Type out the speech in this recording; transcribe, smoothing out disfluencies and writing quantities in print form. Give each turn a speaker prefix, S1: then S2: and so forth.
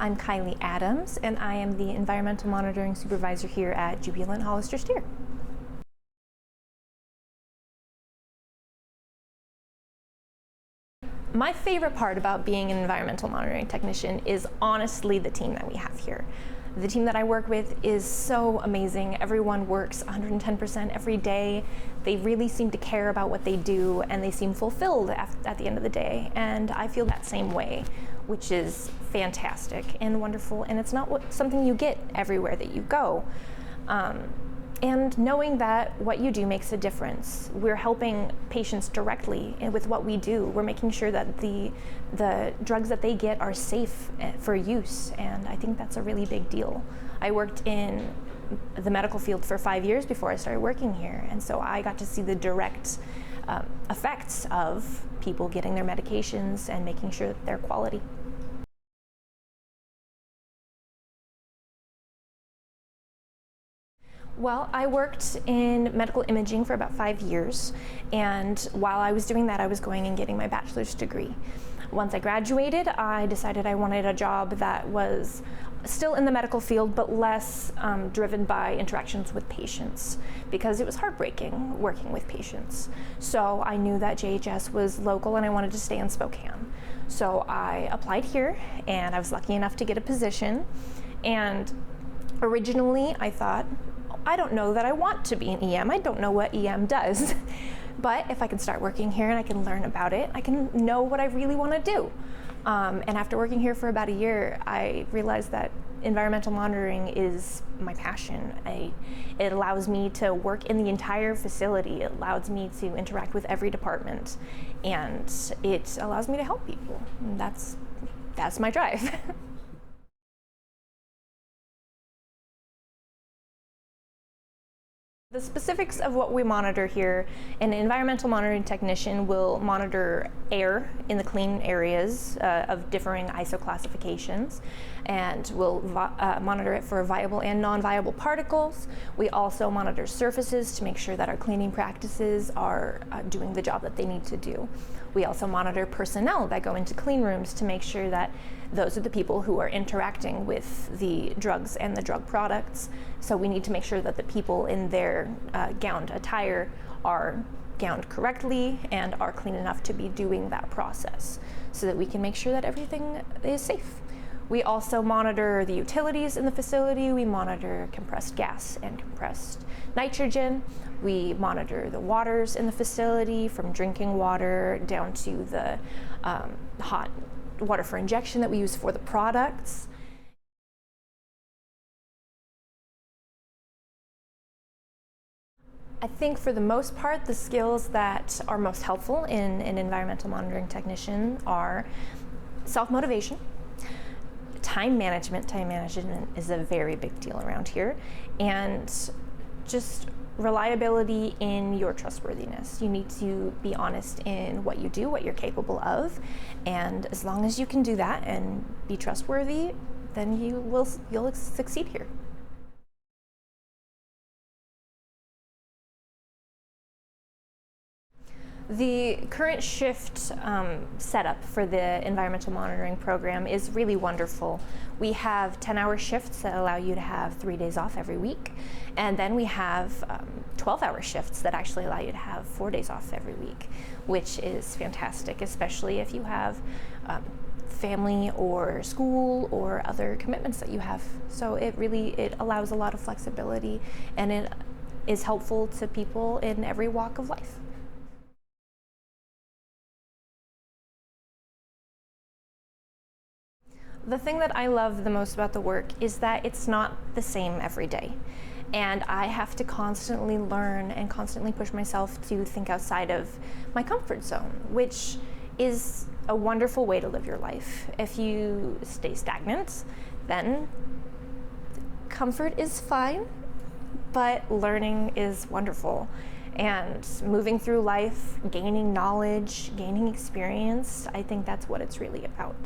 S1: I'm Kylie Adams, and I am the Environmental Monitoring Supervisor here at Jubilant Hollister Steer. My favorite part about being an environmental monitoring technician is honestly the team that we have here. The team that I work with is so amazing. Everyone works 110% every day. They really seem to care about what they do, and they seem fulfilled at the end of the day. And I feel that same way, which is fantastic and wonderful. And it's not something you get everywhere that you go. And knowing that what you do makes a difference. We're helping patients directly with what we do. We're making sure that the drugs that they get are safe for use, and I think that's a really big deal. I worked in the medical field for 5 years before I started working here, and so I got to see the direct effects of people getting their medications and making sure that they're quality. Well, I worked in medical imaging for about 5 years, and while I was doing that, I was going and getting my bachelor's degree. Once I graduated, I decided I wanted a job that was still in the medical field, but less driven by interactions with patients, because it was heartbreaking working with patients. So I knew that JHS was local and I wanted to stay in Spokane. So I applied here, and I was lucky enough to get a position. And originally I thought, I don't know that I want to be an EM. I don't know what EM does. But if I can start working here and I can learn about it, I can know what I really want to do. And after working here for about a year, I realized that environmental monitoring is my passion. It allows me to work in the entire facility. It allows me to interact with every department, and it allows me to help people. And that's my drive. The specifics of what we monitor here: an environmental monitoring technician will monitor air in the clean areas of differing ISO classifications, and will monitor it for viable and non-viable particles. We also monitor surfaces to make sure that our cleaning practices are doing the job that they need to do. We also monitor personnel that go into clean rooms to make sure that those are the people who are interacting with the drugs and the drug products. So we need to make sure that the people in their gowned attire are gowned correctly and are clean enough to be doing that process, so that we can make sure that everything is safe. We also monitor the utilities in the facility. We monitor compressed gas and compressed nitrogen. We monitor the waters in the facility, from drinking water down to the hot water for injection that we use for the products. I think for the most part, the skills that are most helpful in an environmental monitoring technician are self-motivation, time management. Time management is a very big deal around here, and just reliability in your trustworthiness. You need to be honest in what you do, what you're capable of, and as long as you can do that and be trustworthy, then you'll succeed here. The current shift setup for the environmental monitoring program is really wonderful. We have 10-hour shifts that allow you to have 3 days off every week, and then we have 12-hour shifts that actually allow you to have 4 days off every week, which is fantastic, especially if you have family or school or other commitments that you have. So it allows a lot of flexibility, and it is helpful to people in every walk of life. The thing that I love the most about the work is that it's not the same every day. And I have to constantly learn and constantly push myself to think outside of my comfort zone, which is a wonderful way to live your life. If you stay stagnant, then comfort is fine, but learning is wonderful. And moving through life, gaining knowledge, gaining experience, I think that's what it's really about.